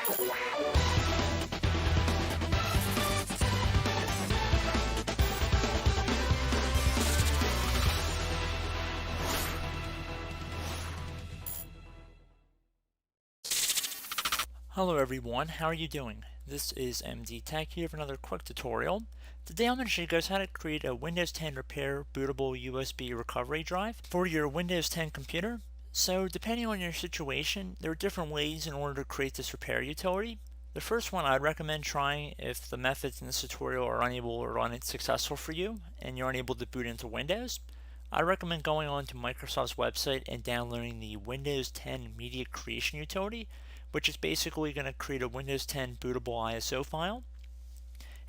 Hello everyone, how are you doing? This is MD Tech here for another quick tutorial. Today I'm going to show you guys how to create a Windows 10 Repair bootable USB recovery drive for your Windows 10 computer. So depending on your situation, there are different ways in order to create this repair utility. The first one I'd recommend trying if the methods in this tutorial are unable or unsuccessful for you and you're unable to boot into Windows. I recommend going on to Microsoft's website and downloading the Windows 10 Media Creation utility, which is basically going to create a Windows 10 bootable ISO file.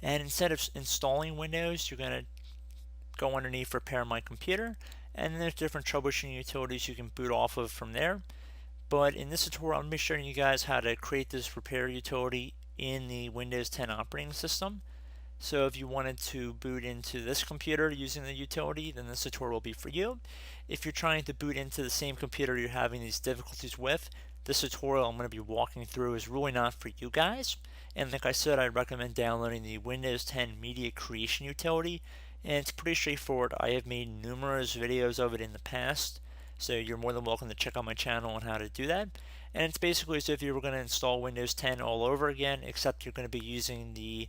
And instead of installing Windows, you're going to go underneath Repair My Computer, and then there's different troubleshooting utilities you can boot off of from there. But in this tutorial, I'm going to be showing you guys how to create this repair utility in the Windows 10 operating system. So if you wanted to boot into this computer using the utility, then this tutorial will be for you. If you're trying to boot into the same computer you're having these difficulties with, this tutorial I'm going to be walking through is really not for you guys. And like I said, I'd recommend downloading the Windows 10 Media Creation utility. And it's pretty straightforward. I have made numerous videos of it in the past, so you're more than welcome to check out my channel on how to do that. And it's basically as if you were going to install Windows 10 all over again, except you're going to be using the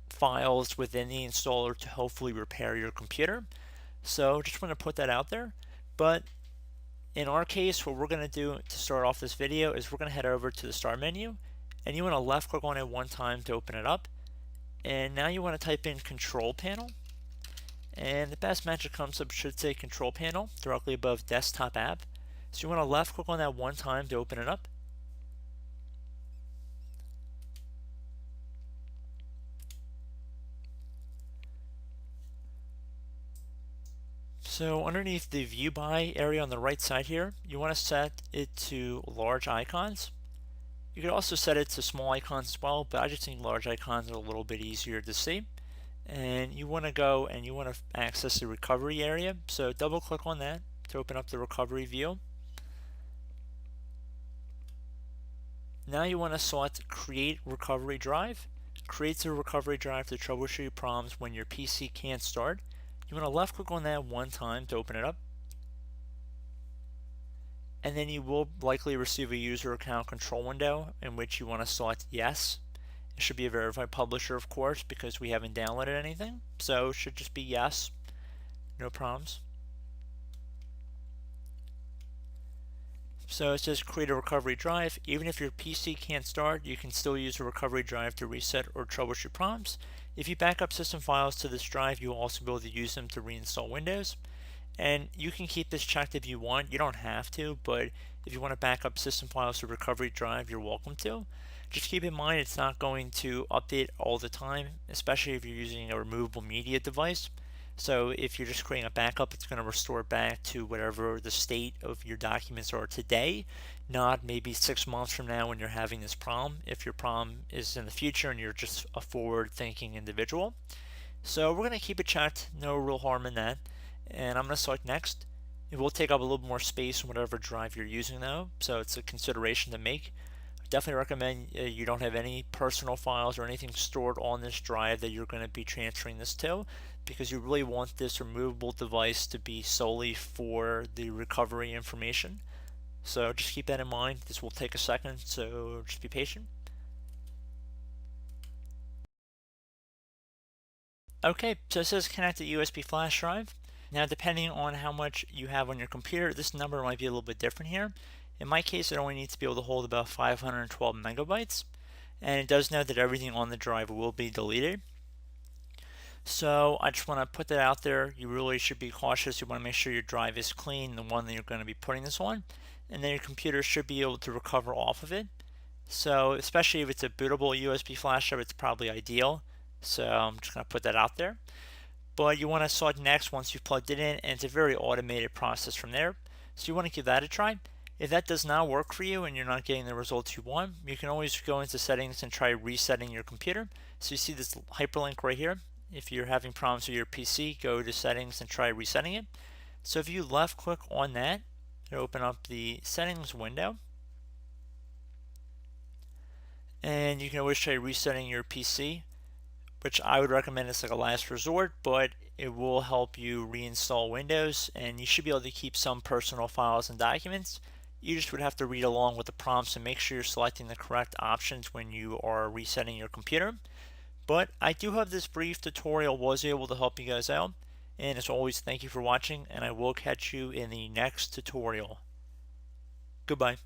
files within the installer to hopefully repair your computer. So just want to put that out there. But in our case, what we're going to do to start off this video is we're going to head over to the Start menu, and you want to left click on it one time to open it up. And now you want to type in Control Panel, and the best match that comes up should say Control Panel directly above Desktop App. So you want to left click on that one time to open it up. So underneath the View By area on the right side here, you want to set it to large icons. You could also set it to small icons as well, but I just think large icons are a little bit easier to see. And you want to go and you want to access the recovery area. So double click on that to open up the recovery view. Now you want to select Create Recovery Drive. Creates a recovery drive to troubleshoot problems when your PC can't start. You want to left click on that one time to open it up. And then you will likely receive a user account control window in which you want to select yes. It should be a verified publisher, of course, because we haven't downloaded anything. So it should just be yes, no problems. So it says create a recovery drive. Even if your PC can't start, you can still use a recovery drive to reset or troubleshoot problems. If you back up system files to this drive, you'll also be able to use them to reinstall Windows. And you can keep this checked if you want. You don't have to, but if you want to back up system files to recovery drive, you're welcome to. Just keep in mind it's not going to update all the time, especially if you're using a removable media device. So if you're just creating a backup, it's going to restore back to whatever the state of your documents are today, not maybe 6 months from now when you're having this problem, if your problem is in the future and you're just a forward-thinking individual. So we're going to keep it checked, no real harm in that. And I'm going to select Next. It will take up a little more space on whatever drive you're using though, so it's a consideration to make. Definitely recommend you don't have any personal files or anything stored on this drive that you're going to be transferring this to, because you really want this removable device to be solely for the recovery information. So just keep that in mind. This will take a second, so just be patient. Okay, so it says connect a USB flash drive. Now depending on how much you have on your computer, this number might be a little bit different here. In my case, it only needs to be able to hold about 512 megabytes, and it does note that everything on the drive will be deleted. So I just want to put that out there. You really should be cautious. You want to make sure your drive is clean, the one that you're going to be putting this on, and then your computer should be able to recover off of it. So especially if it's a bootable USB flash drive, it's probably ideal. So I'm just going to put that out there. But you want to select Next once you've plugged it in, and it's a very automated process from there. So you want to give that a try. If that does not work for you and you're not getting the results you want, you can always go into settings and try resetting your computer. So you see this hyperlink right here. If you're having problems with your PC, go to settings and try resetting it. So if you left click on that, it'll open up the settings window. And you can always try resetting your PC, which I would recommend as like a last resort, but it will help you reinstall Windows, and you should be able to keep some personal files and documents. You just would have to read along with the prompts and make sure you're selecting the correct options when you are resetting your computer. But I do hope this brief tutorial was able to help you guys out, and as always, thank you for watching, and I will catch you in the next tutorial. Goodbye.